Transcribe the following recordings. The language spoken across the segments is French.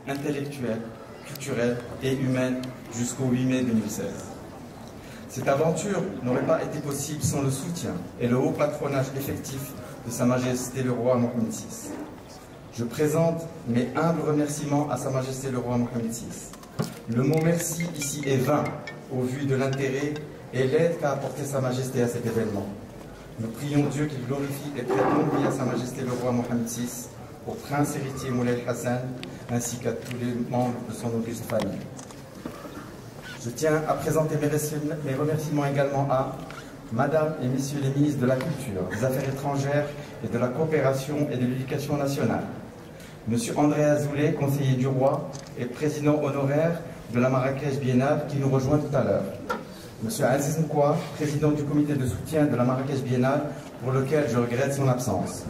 intellectuelle, culturelle et humaine jusqu'au 8 mai 2016. Cette aventure n'aurait pas été possible sans le soutien et le haut patronage effectif de Sa Majesté le Roi Mohammed VI. Je présente mes humbles remerciements à Sa Majesté le Roi Mohammed VI. Le mot merci ici est vain au vu de l'intérêt et l'aide qu'a apporté Sa Majesté à cet événement. Nous prions Dieu qu'il glorifie et prête longue vie à Sa Majesté le Roi Mohammed VI, au prince héritier Moulay Hassan, ainsi qu'à tous les membres de son auguste famille. Je tiens à présenter mes remerciements également à Madame et Messieurs les ministres de la Culture, des Affaires étrangères et de la Coopération et de l'Éducation nationale. Monsieur André Azoulay, conseiller du roi et président honoraire de la Marrakech Biennale, qui nous rejoint tout à l'heure. Monsieur Aziz Mkoua, président du comité de soutien de la Marrakech Biennale, pour lequel je regrette son absence.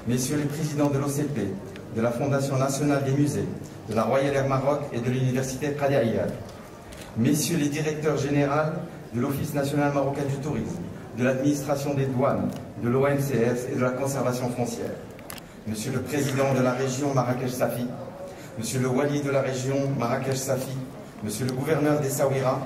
Messieurs les présidents de l'OCP, de la Fondation nationale des musées, de la Royal Air Maroc et de l'Université Qadir Iyad. Messieurs les directeurs généraux de l'Office national marocain du tourisme, de l'administration des douanes, de l'ONCS et de la conservation foncière. Monsieur le président de la région Marrakech-Safi, Monsieur le wali de la région Marrakech-Safi, Monsieur le gouverneur d'Essaouira,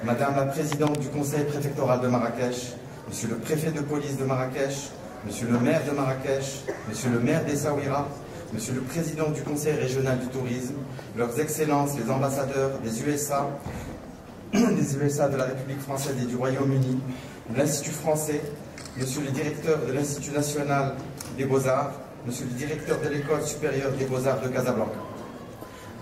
Madame la présidente du conseil préfectoral de Marrakech, Monsieur le préfet de police de Marrakech, Monsieur le maire de Marrakech, Monsieur le maire d'Essaouira, Monsieur le président du conseil régional du tourisme, leurs excellences les ambassadeurs des USA, de la République française et du Royaume-Uni, de l'Institut français, Monsieur le directeur de l'Institut national des beaux-arts, Monsieur le directeur de l'École supérieure des beaux-arts de Casablanca,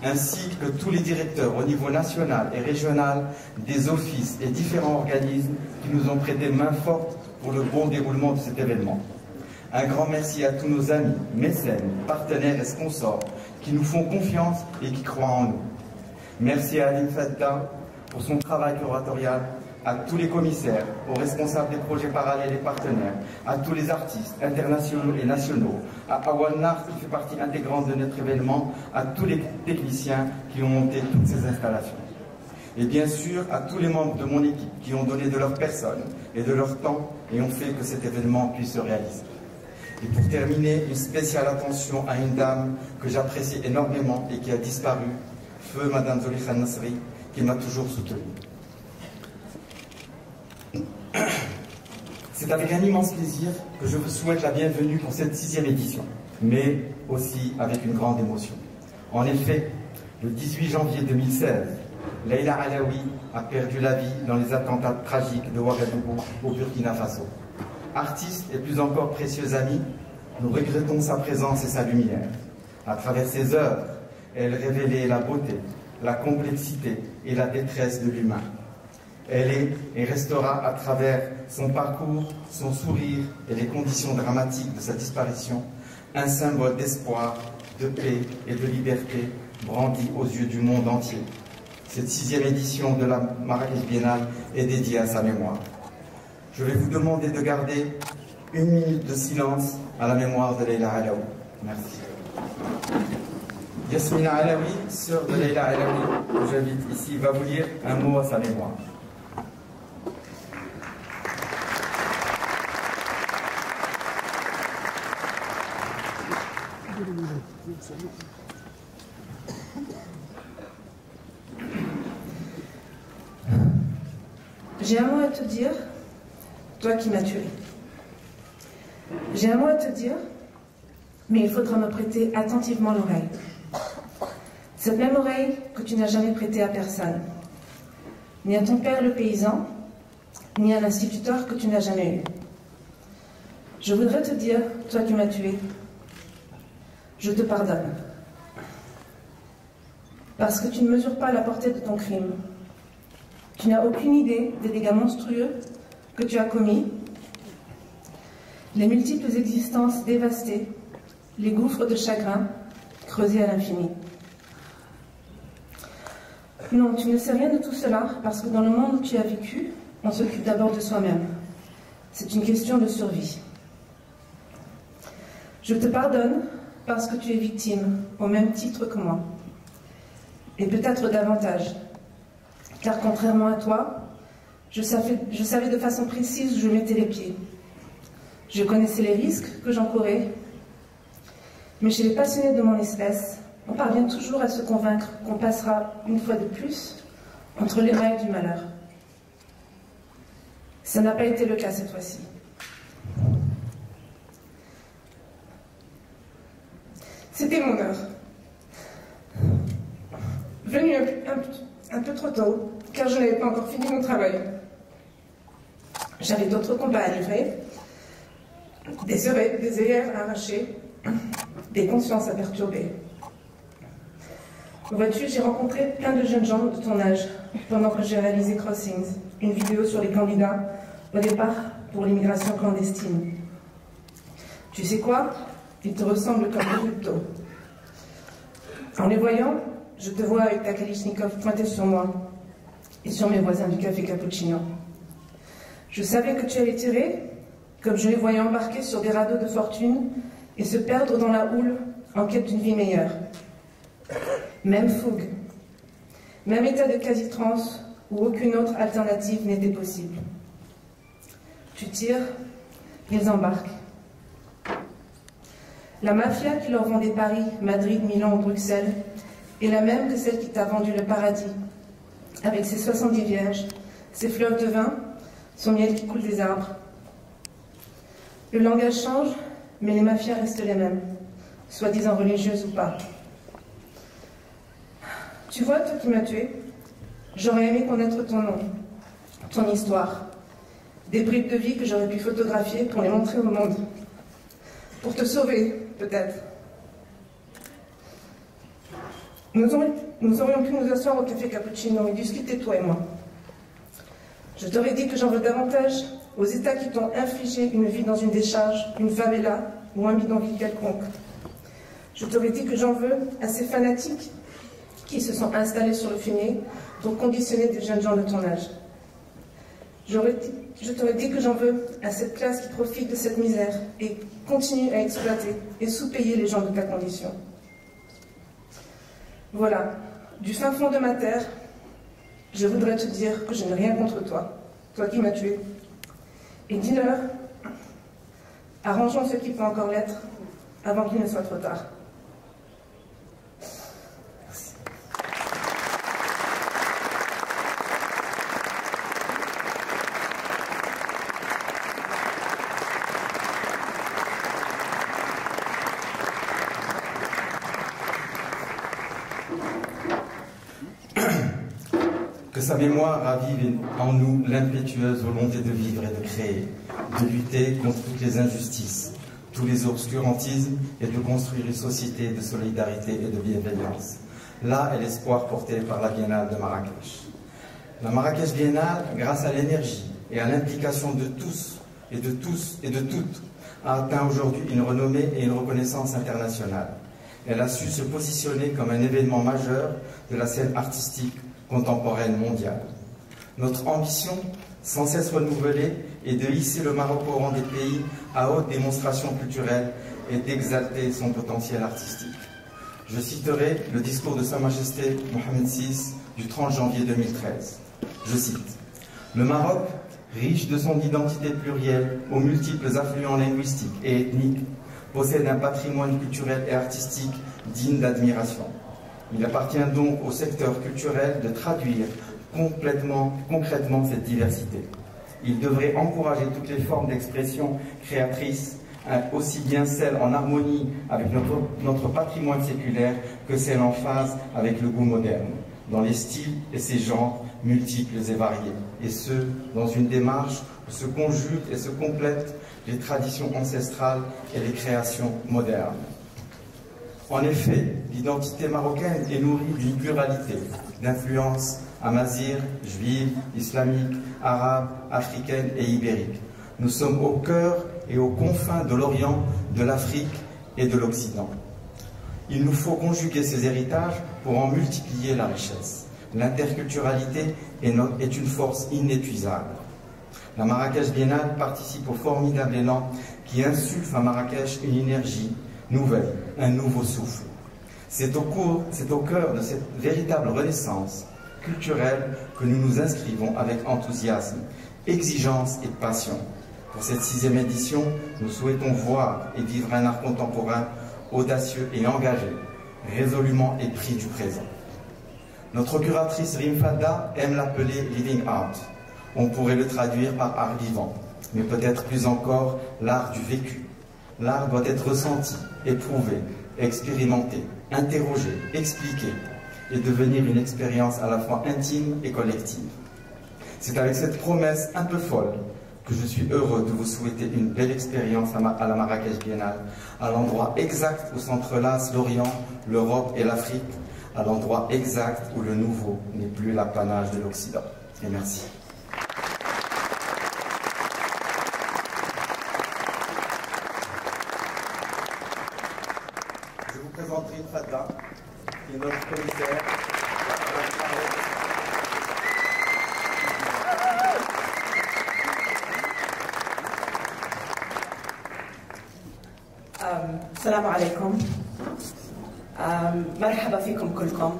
ainsi que tous les directeurs au niveau national et régional des offices et différents organismes qui nous ont prêté main forte pour le bon déroulement de cet événement. Un grand merci à tous nos amis, mécènes, partenaires et sponsors qui nous font confiance et qui croient en nous. Merci à Alim Fattah pour son travail curatorial, à tous les commissaires, aux responsables des projets parallèles et partenaires, à tous les artistes internationaux et nationaux, à Awal Nar qui fait partie intégrante de notre événement, à tous les techniciens qui ont monté toutes ces installations. Et bien sûr à tous les membres de mon équipe qui ont donné de leur personne et de leur temps et ont fait que cet événement puisse se réaliser. Et pour terminer, une spéciale attention à une dame que j'apprécie énormément et qui a disparu, feu Madame Zolikha Nasri, qui m'a toujours soutenu. C'est avec un immense plaisir que je vous souhaite la bienvenue pour cette 6e édition, mais aussi avec une grande émotion. En effet, le 18 janvier 2016, Leïla Alaoui a perdu la vie dans les attentats tragiques de Ouagadougou au Burkina Faso. Artiste et plus encore précieux ami, nous regrettons sa présence et sa lumière. À travers ses œuvres, elle révélait la beauté, la complexité et la détresse de l'humain. Elle est et restera à travers son parcours, son sourire et les conditions dramatiques de sa disparition, un symbole d'espoir, de paix et de liberté brandi aux yeux du monde entier. Cette 6e édition de la Marrakech Biennale est dédiée à sa mémoire. Je vais vous demander de garder 1 minute de silence à la mémoire de Leïla Alaoui. Merci. Yasmina Alaoui, sœur de Leïla Alaoui, que j'invite ici, va vous lire un mot à sa mémoire. J'ai un mot à te dire, toi qui m'as tué. J'ai un mot à te dire, mais il faudra me prêter attentivement l'oreille. Cette même oreille que tu n'as jamais prêtée à personne. Ni à ton père le paysan, ni à l'instituteur que tu n'as jamais eu. Je voudrais te dire, toi qui m'as tué, je te pardonne. Parce que tu ne mesures pas la portée de ton crime. Tu n'as aucune idée des dégâts monstrueux que tu as commis, les multiples existences dévastées, les gouffres de chagrin creusés à l'infini. Non, tu ne sais rien de tout cela parce que dans le monde où tu as vécu, on s'occupe d'abord de soi-même. C'est une question de survie. Je te pardonne parce que tu es victime, au même titre que moi. Et peut-être davantage. Car contrairement à toi, je savais de façon précise où je mettais les pieds. Je connaissais les risques que j'encourais, mais chez les passionnés de mon espèce, on parvient toujours à se convaincre qu'on passera, une fois de plus, entre les mailles du malheur. Ça n'a pas été le cas cette fois-ci. C'était mon heure. Venu un peu trop tôt, car je n'avais pas encore fini mon travail. J'avais d'autres combats à livrer, des œillères arrachées, des consciences à perturber. Vois-tu, j'ai rencontré plein de jeunes gens de ton âge pendant que j'ai réalisé Crossings, une vidéo sur les candidats au départ pour l'immigration clandestine. Tu sais quoi? Ils te ressemblent comme deux photos. En les voyant, je te vois avec ta Kalachnikov pointée sur moi et sur mes voisins du café cappuccino. Je savais que tu allais tirer, comme je les voyais embarquer sur des radeaux de fortune et se perdre dans la houle en quête d'une vie meilleure. Même fougue, même état de quasi-transe où aucune autre alternative n'était possible. Tu tires, ils embarquent. La mafia qui leur vendait Paris, Madrid, Milan ou Bruxelles est la même que celle qui t'a vendu le paradis, avec ses 70 vierges, ses fleuves de vin, son miel qui coule des arbres. Le langage change, mais les mafias restent les mêmes, soi-disant religieuses ou pas. Tu vois, toi qui m'as tué, j'aurais aimé connaître ton nom, ton histoire, des bribes de vie que j'aurais pu photographier pour les montrer au monde. Pour te sauver, peut-être. Nous aurions pu nous asseoir au café cappuccino et discuter, toi et moi. Je t'aurais dit que j'en veux davantage aux États qui t'ont infligé une vie dans une décharge, une favela ou un bidonville quelconque. Je t'aurais dit que j'en veux à ces fanatiques qui se sont installés sur le fumier pour conditionner des jeunes gens de ton âge. Je t'aurais dit que j'en veux à cette classe qui profite de cette misère et continue à exploiter et sous-payer les gens de ta condition. Voilà, du fin fond de ma terre, je voudrais te dire que je n'ai rien contre toi, toi qui m'as tué. Et dis-leur, arrangeons ce qui peut encore l'être avant qu'il ne soit trop tard. Que sa mémoire ravive en nous l'impétueuse volonté de vivre et de créer, de lutter contre toutes les injustices, tous les obscurantismes et de construire une société de solidarité et de bienveillance. Là est l'espoir porté par la Biennale de Marrakech. La Marrakech Biennale, grâce à l'énergie et à l'implication de tous et de toutes, a atteint aujourd'hui une renommée et une reconnaissance internationale. Elle a su se positionner comme un événement majeur de la scène artistique contemporaine mondiale. Notre ambition, sans cesse renouvelée, est de hisser le Maroc au rang des pays à haute démonstration culturelle et d'exalter son potentiel artistique. Je citerai le discours de Sa Majesté Mohamed VI du 30 janvier 2013. Je cite: « Le Maroc, riche de son identité plurielle, aux multiples affluents linguistiques et ethniques, possède un patrimoine culturel et artistique digne d'admiration. Il appartient donc au secteur culturel de traduire concrètement cette diversité. Il devrait encourager toutes les formes d'expression créatrice, aussi bien celles en harmonie avec notre patrimoine séculaire que celles en phase avec le goût moderne, dans les styles et ses genres multiples et variés, et ce, dans une démarche où se conjuguent et se complètent les traditions ancestrales et les créations modernes. En effet, l'identité marocaine est nourrie d'une pluralité d'influences amazighes, juives, islamiques, arabes, africaines et ibériques. Nous sommes au cœur et aux confins de l'Orient, de l'Afrique et de l'Occident. Il nous faut conjuguer ces héritages pour en multiplier la richesse. L'interculturalité est une force inépuisable. La Marrakech Biennale participe au formidable élan qui insuffle à Marrakech une énergie nouvelle, un nouveau souffle. C'est au cœur de cette véritable renaissance culturelle que nous nous inscrivons avec enthousiasme, exigence et passion. Pour cette 6e édition, nous souhaitons voir et vivre un art contemporain audacieux et engagé, résolument épris du présent. Notre curatrice Rim Fadda aime l'appeler Living Art. On pourrait le traduire par art vivant, mais peut-être plus encore l'art du vécu. L'art doit être ressenti, éprouvé, expérimenté, interrogé, expliqué, et devenir une expérience à la fois intime et collective. C'est avec cette promesse un peu folle que je suis heureux de vous souhaiter une belle expérience à la Marrakech Biennale, à l'endroit exact où s'entrelacent l'Orient, l'Europe et l'Afrique, à l'endroit exact où le nouveau n'est plus l'apanage de l'Occident. Et merci. Je vous présente Rim Fadda, qui est notre commissaire. السلام عليكم. مرحبا فيكم كلكم.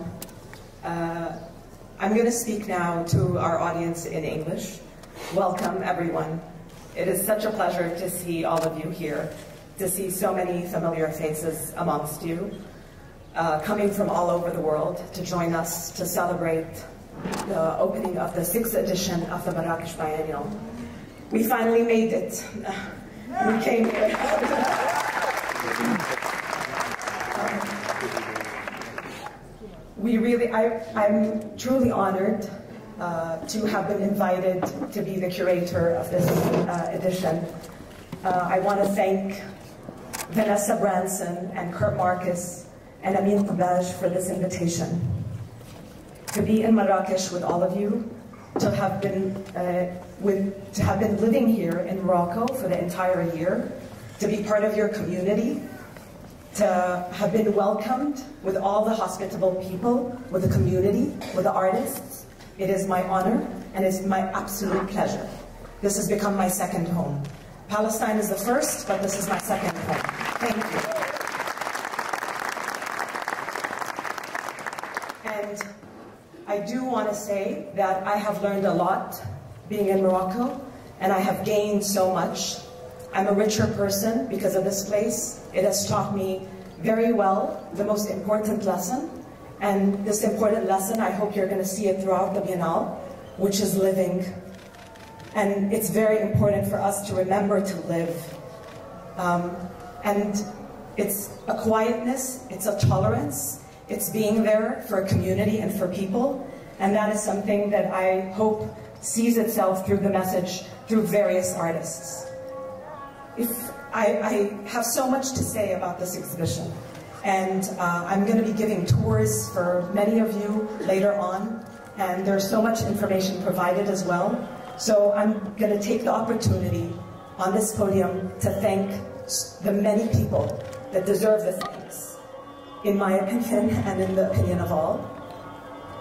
I'm going to speak now to our audience in English. Welcome everyone. It is such a pleasure to see all of you here, to see so many familiar faces amongst you, coming from all over the world to join us to celebrate the opening of the 6th edition of the Marrakech Biennial. We finally made it. We came here. I'm truly honored to have been invited to be the curator of this edition. I want to thank Vanessa Branson and Kurt Marcus and Amin Tabaj for this invitation. To be in Marrakesh with all of you, to have been living here in Morocco for the entire year, to be part of your community, to have been welcomed with all the hospitable people, with the community, with the artists. It is my honor and it's my absolute pleasure. This has become my second home. Palestine is the first, but this is my second home. Thank you. And I do want to say that I have learned a lot being in Morocco, and I have gained so much. I'm a richer person because of this place. It has taught me very well the most important lesson, and this important lesson, I hope you're going to see it throughout the Biennale, which is living. And it's very important for us to remember to live. And it's a quietness, it's a tolerance, it's being there for a community and for people, and that is something that I hope sees itself through the message through various artists. I have so much to say about this exhibition, and I'm going to be giving tours for many of you later on, and there's so much information provided as well. So I'm going to take the opportunity on this podium to thank the many people that deserve the thanks, in my opinion and in the opinion of all.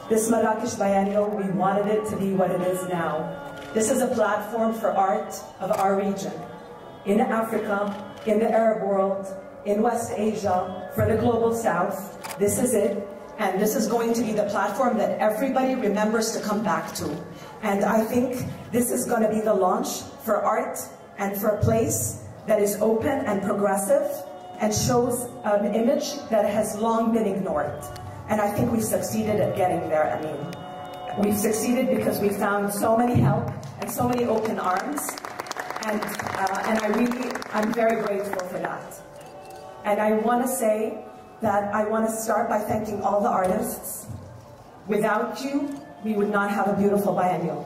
This Marrakech Biennial, we wanted it to be what it is now. This is a platform for art of our region, in Africa, in the Arab world, in West Asia, for the global south. This is it, and this is going to be the platform that everybody remembers to come back to. And I think this is going to be the launch for art and for a place that is open and progressive and shows an image that has long been ignored. And I think we've succeeded at getting there, I mean. We've succeeded because we found so many help and so many open arms. And I'm very grateful for that. And I want to say that I want to start by thanking all the artists. Without you, we would not have a beautiful biennial.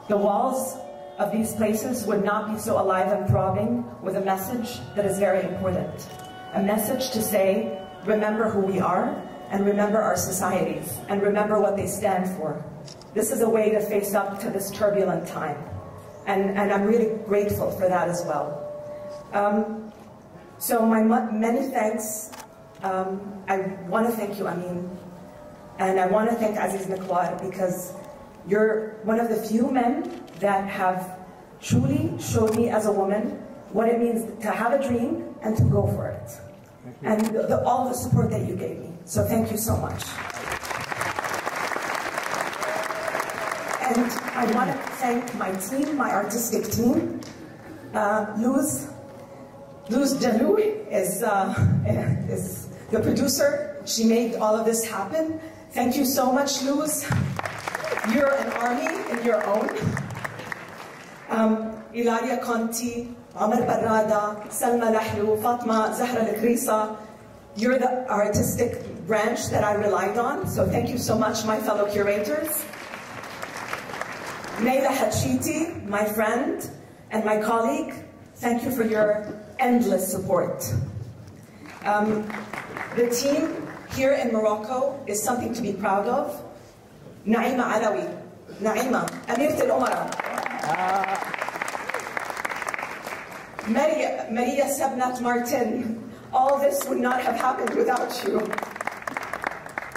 The walls of these places would not be so alive and throbbing with a message that is very important. A message to say, remember who we are, and remember our societies, and remember what they stand for. This is a way to face up to this turbulent time. And I'm really grateful for that as well. So my many thanks. I want to thank you, Amin. And I want to thank Aziz Miqwar, because you're one of the few men that have truly showed me as a woman what it means to have a dream and to go for it. And all the support that you gave me. So thank you so much. And I want to thank my team, my artistic team. Luz Jalou is the producer She made all of this happen. Thank you so much, Luz. You're an army in your own. Ilaria Conti, Amar Barrada, Salma Lahlu, Fatma Zahra Lakrisa. You're the artistic branch that I relied on, so thank you so much, my fellow curators. Naila Hachiti, my friend and my colleague, thank you for your endless support. The team here in Morocco is something to be proud of. Naima Alawi, Naima, Amirat al-Umara. Maria Sabnat Martin, all this would not have happened without you.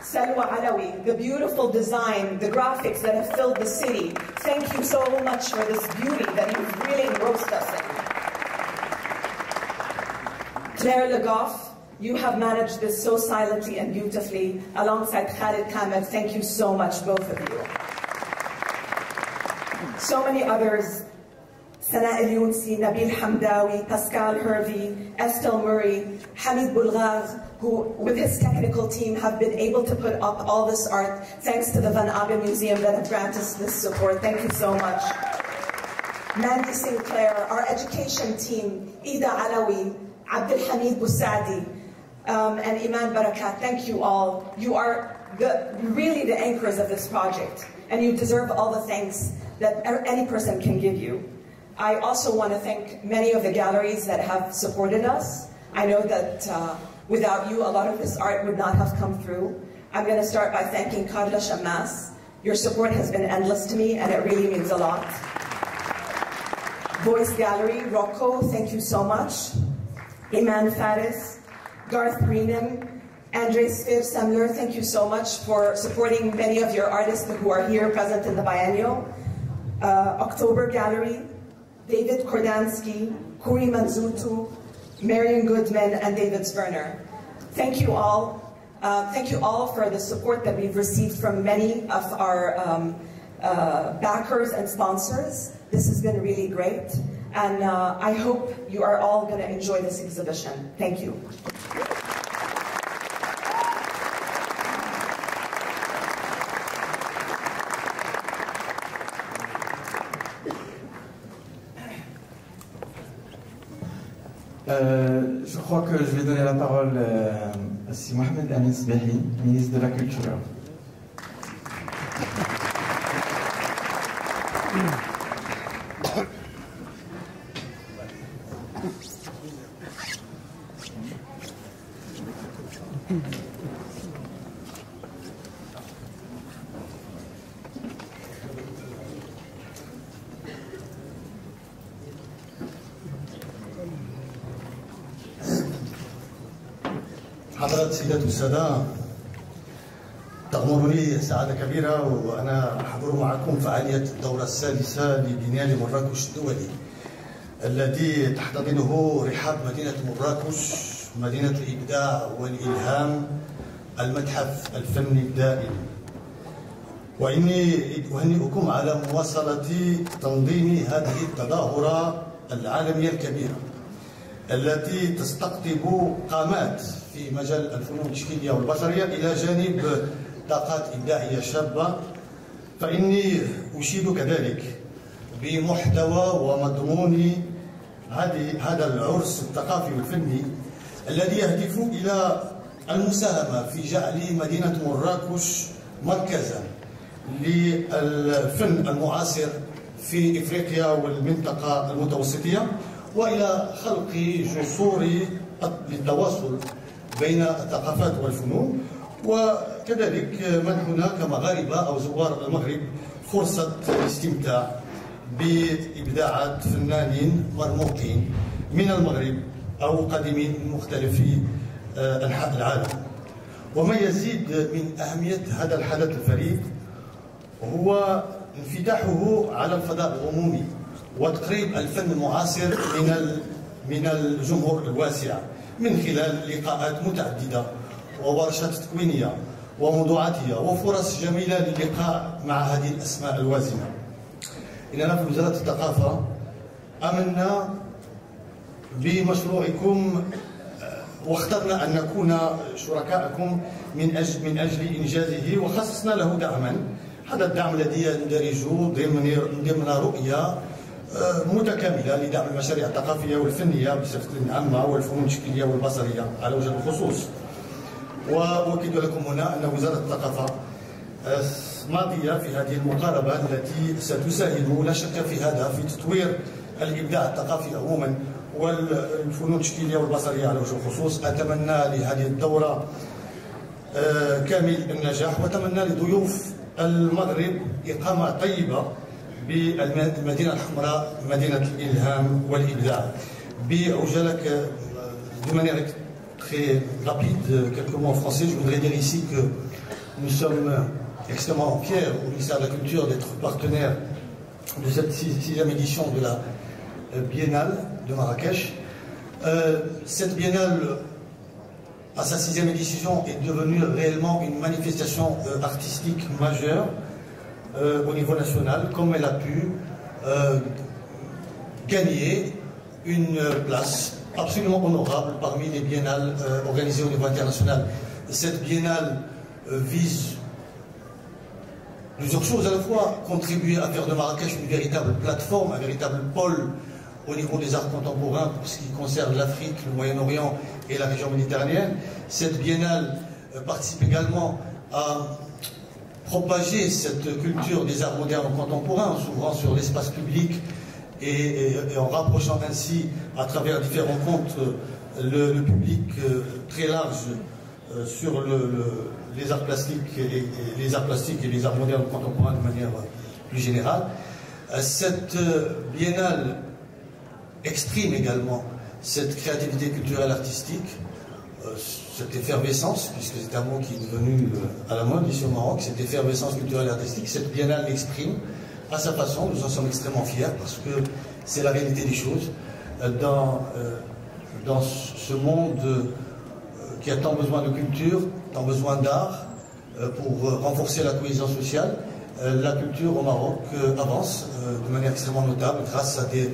Salwa Alawi, the beautiful design, the graphics that have filled the city. Thank you so much for this beauty that you've really engrossed us in. Claire Le Goff, you have managed this so silently and beautifully alongside Khalid Kamel. Thank you so much, both of you. So many others. Sana El-Younsi, Nabil Hamdawi, Pascal Hervey, Estelle Murray, Hamid Boulghaz, who with his technical team have been able to put up all this art thanks to the Van Abbe Museum that have granted us this support. Thank you so much. Mandy Sinclair, our education team, Ida Alawi, Abdul Hamid Bousadi, and Iman Barakat. Thank you all. You are really the anchors of this project, and you deserve all the thanks that any person can give you. I also want to thank many of the galleries that have supported us. I know that without you, a lot of this art would not have come through. I'm going to start by thanking Carla Shammas. Your support has been endless to me, and it really means a lot. Voice Gallery, Rocco, thank you so much. Iman Faris, Garth Greenham, Andre Sfir Samler, thank you so much for supporting many of your artists who are here present in the biennial. October Gallery, David Kordansky, Kuri Manzutu, Marion Goodman, and David Sverner. Thank you all. Thank you all for the support that we've received from many of our backers and sponsors. This has been really great, and I hope you are all going to enjoy this exhibition. Thank you. Je crois que je vais donner la parole à Si Mohamed Amin Sbehi, ministre de la Culture. حضرات السيدات والسادة، تغمرني سعادة كبيرة وأنا أحضر معكم فعالية الدورة السادسة لبنيان مراكش الدولي الذي تحتضنه رحاب مدينة مراكش، مدينة الإبداع والإلهام، المتحف الفني الدائم. وإني أهنئكم على مواصلة تنظيم هذه التظاهرة العالمية الكبيرة التي تستقطب قامات في مجال الفنون التشكيلية والبصرية إلى جانب طاقات إبداعية شابة. فإني أشيد كذلك بمحتوى ومضمون هذا العرس الثقافي والفني الذي يهدف إلى المساهمة في جعل مدينة مراكش مركزا للفن المعاصر في إفريقيا والمنطقة المتوسطية، وإلى خلق جسور للتواصل بين الثقافات والفنون، وكذلك منحنا كمغاربة أو زوار المغرب فرصة الاستمتاع بإبداعات فنانين مرموقين من المغرب أو قادمين من مختلف أنحاء العالم. وما يزيد من أهمية هذا الحدث الفريد هو انفتاحه على الفضاء العمومي وتقريب الفن المعاصر من الجمهور الواسع من خلال لقاءات متعددة وورشات تكوينية وموضوعاتية وفرص جميلة للقاء مع هذه الأسماء الوازنة. إننا في وزارة الثقافة آمنا بمشروعكم واخترنا أن نكون شركاءكم من أجل إنجازه، وخصصنا له دعما. هذا الدعم الذي يندرج ضمن رؤية متكاملة لدعم المشاريع الثقافية والفنية بصفة عامة والفنون التشكيلية والبصرية على وجه الخصوص. وأؤكد لكم هنا أن وزارة الثقافة ماضية في هذه المقاربة التي ستساهم لا شك في هذا في تطوير الإبداع الثقافي عموما والفنون التشكيلية والبصرية على وجه الخصوص. أتمنى لهذه الدورة كامل النجاح، وأتمنى لضيوف المغرب إقامة طيبة بالمدينة الحمراء، مدينة الإلهام والإبداع. بعجالة de manière très rapide, quelques mots en français, je voudrais dire ici que nous sommes extrêmement fiers au ministère de la Culture d'être partenaire de cette sixième édition de la Biennale de Marrakech. Cette biennale, à sa sixième édition, est devenue réellement une manifestation artistique majeure au niveau national, comme elle a pu gagner une place absolument honorable parmi les biennales organisées au niveau international. Cette biennale vise plusieurs choses, à la fois contribuer à faire de Marrakech une véritable plateforme, un véritable pôle au niveau des arts contemporains pour ce qui concerne l'Afrique, le Moyen-Orient et la région méditerranéenne. Cette biennale participe également à propager cette culture des arts modernes contemporains en s'ouvrant sur l'espace public et en rapprochant ainsi à travers différents comptes le public très large sur les arts plastiques et les arts plastiques et les arts modernes contemporains de manière plus générale. Cette biennale exprime également cette créativité culturelle artistique, cette effervescence, puisque c'est un mot qui est devenu à la mode ici au Maroc, cette effervescence culturelle et artistique. Cette biennale l'exprime à sa façon. Nous en sommes extrêmement fiers parce que c'est la réalité des choses. Dans ce monde qui a tant besoin de culture, tant besoin d'art pour renforcer la cohésion sociale, la culture au Maroc avance de manière extrêmement notable grâce à des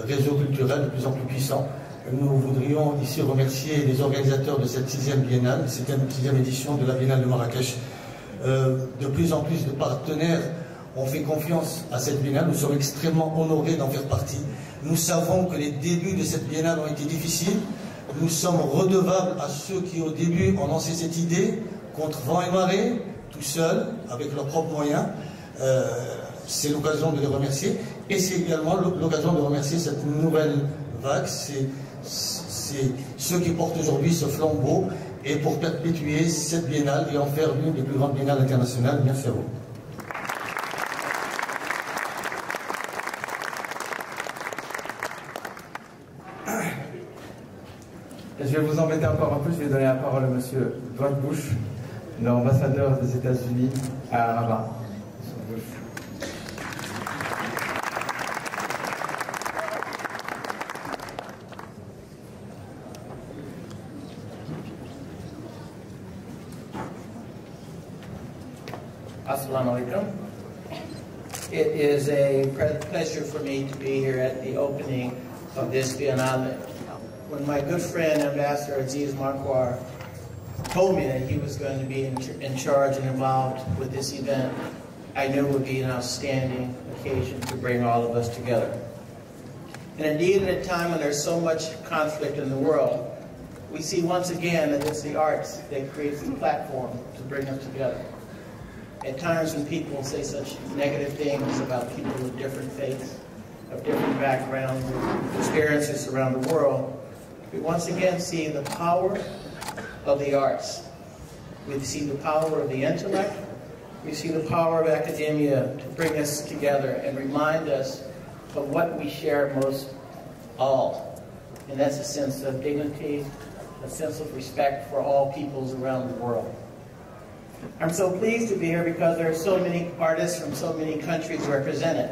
réseaux culturels de plus en plus puissants. Nous voudrions ici remercier les organisateurs de cette sixième biennale, cette sixième édition de la Biennale de Marrakech. De plus en plus de partenaires ont fait confiance à cette biennale. Nous sommes extrêmement honorés d'en faire partie. Nous savons que les débuts de cette biennale ont été difficiles. Nous sommes redevables à ceux qui au début ont lancé cette idée contre vent et marée, tout seuls, avec leurs propres moyens. C'est l'occasion de les remercier. Et c'est également l'occasion de remercier cette nouvelle vague. C'est ceux qui portent aujourd'hui ce flambeau et pour perpétuer cette biennale et en faire l'une des plus grandes biennales internationales. Merci à vous. Et je vais vous embêter encore un peu, je vais donner la parole à M. Dwight Bush, l'ambassadeur des États-Unis à Rabat. Assalamu alaikum. It is a pleasure for me to be here at the opening of this Biennale. When my good friend, Ambassador Aziz Marquardt, told me that he was going to be in charge and involved with this event, I knew it would be an outstanding occasion to bring all of us together. And indeed, at a time when there's so much conflict in the world, we see once again that it's the arts that creates the platform to bring us together. At times when people say such negative things about people with different faiths, of different backgrounds, and experiences around the world, we once again see the power of the arts. We see the power of the intellect. We see the power of academia to bring us together and remind us of what we share most all. And that's a sense of dignity, a sense of respect for all peoples around the world. I'm so pleased to be here because there are so many artists from so many countries represented.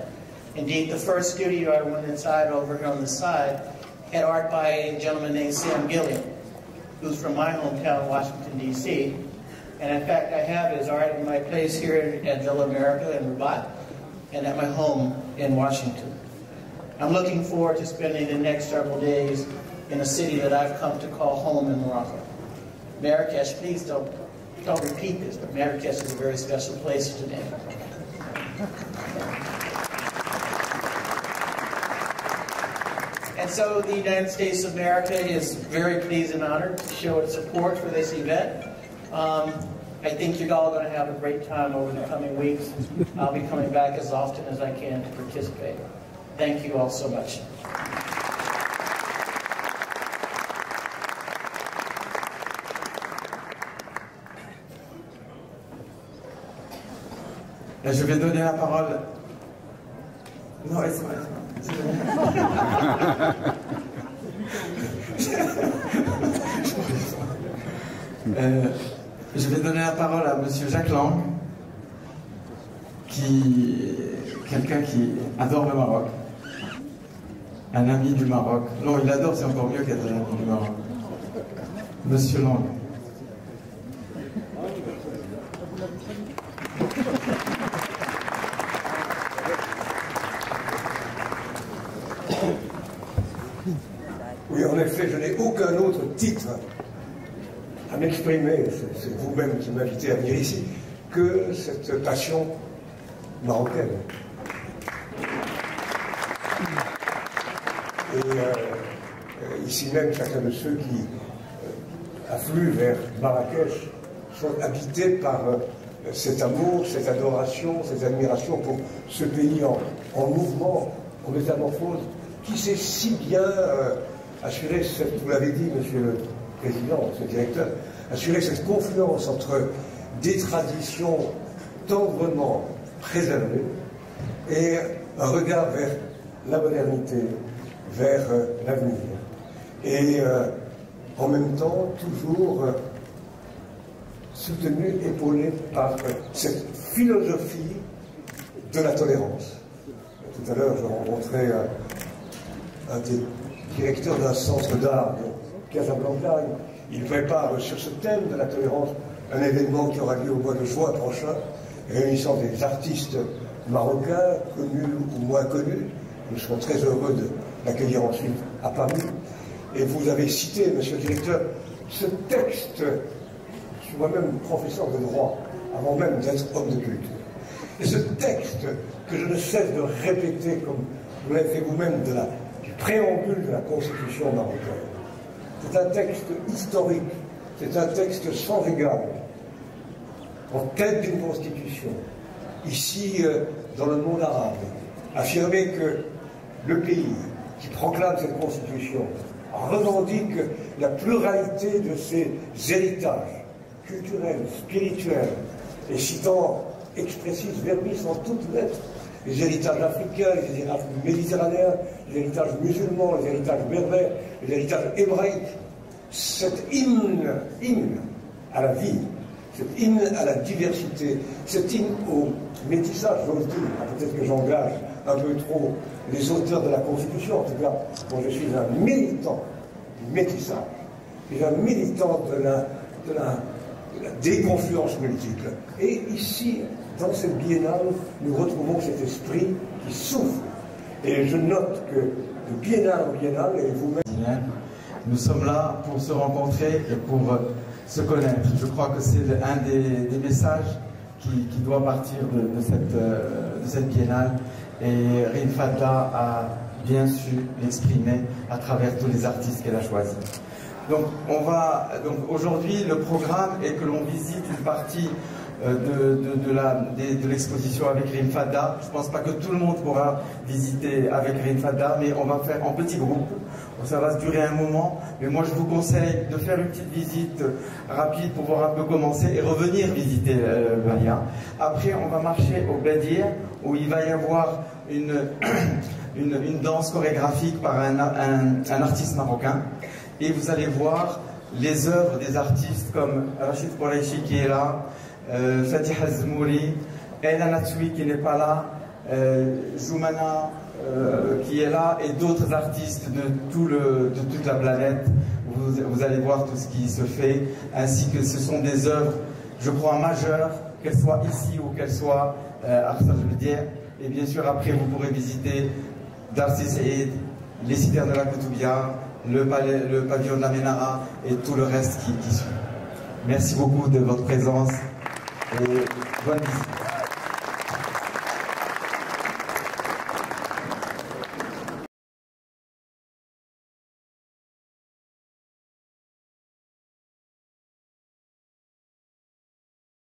Indeed, the first studio I went inside over here on the side had art by a gentleman named Sam Gilliam, who's from my hometown, Washington, D.C. And in fact, I have his art in my place here at Villa America in Rabat and at my home in Washington. I'm looking forward to spending the next several days in a city that I've come to call home in Morocco. Marrakesh, please don't repeat this, but Marrakesh is a very special place today. And so the United States of America is very pleased and honored to show its support for this event. I think you're all going to have a great time over the coming weeks. I'll be coming back as often as I can to participate. Thank you all so much. Et je vais donner la parole. Non, laisse-moi. Je vais donner la parole à Monsieur Jacques Lang, quelqu'un qui adore le Maroc, un ami du Maroc. Non, il adore, c'est encore mieux qu'être un ami du Maroc. Monsieur Lang. Oui, en effet, je n'ai aucun autre titre à m'exprimer, c'est vous-même qui m'invitez à venir ici, que cette passion marocaine. Et ici même, chacun de ceux qui affluent vers Marrakech sont habités par cet amour, cette adoration, cette admiration pour ce pays en mouvement, en métamorphose, qui sait si bien assurer, vous l'avez dit, Monsieur le Président, Monsieur le Directeur, assurer cette confluence entre des traditions tendrement préservées et un regard vers la modernité, vers l'avenir. Et en même temps, toujours soutenu, épaulé par cette philosophie de la tolérance. Tout à l'heure, je rencontrais un des directeurs d'un centre d'art de Casablanca. Il prépare sur ce thème de la tolérance un événement qui aura lieu au mois de juin prochain, réunissant des artistes marocains, connus ou moins connus. Nous serons très heureux de l'accueillir ensuite à Paris. Et vous avez cité, Monsieur le Directeur, ce texte, je suis moi-même professeur de droit, avant même d'être homme de culture. Et ce texte que je ne cesse de répéter, comme vous l'avez fait vous-même, du préambule de la Constitution marocaine. C'est un texte historique, c'est un texte sans égal, en tête d'une constitution, ici dans le monde arabe, affirmer que le pays qui proclame cette constitution revendique la pluralité de ses héritages culturels, spirituels, et citant expressis verbis en toutes lettres, les héritages africains, les héritages méditerranéens, les héritages musulmans, les héritages berbères, les héritages hébraïques. Cet hymne à la vie, cet hymne à la diversité, cet hymne au métissage, j'ose dire, peut-être que j'engage un peu trop les auteurs de la Constitution, en tout cas, moi je suis un militant du métissage, je suis un militant de la déconfluence multiple. Et ici, dans cette biennale, nous retrouvons cet esprit qui souffle. Et je note que de biennale en biennale, et vous-même... Nous sommes là pour se rencontrer et pour se connaître. Je crois que c'est un des messages qui doit partir de cette biennale. Et Rine Fadda a bien su l'exprimer à travers tous les artistes qu'elle a choisis. Donc aujourd'hui, le programme est que l'on visite une partie de l'exposition avec Rine Fadda. Je ne pense pas que tout le monde pourra visiter avec Rine Fadda, mais on va faire en petit groupe. Ça va se durer un moment, mais moi je vous conseille de faire une petite visite rapide pour voir un peu comment c'est et revenir visiter Bahia. Après, on va marcher au Badir où il va y avoir une danse chorégraphique par un artiste marocain. Et vous allez voir les œuvres des artistes comme Rachid Qureshi qui est là, Fatih Azmouri, El Natsoui qui n'est pas là, Zoumana qui est là et d'autres artistes de toute la planète. Vous allez voir tout ce qui se fait, ainsi que ce sont des œuvres, je crois, majeures, qu'elles soient ici ou qu'elles soient à Arsajeldia. Et bien sûr, après, vous pourrez visiter Darcy Saïd, les citernes de la Koutoubia, le pavillon de la Ménara et tout le reste qui suit. Merci beaucoup de votre présence et bonne visite.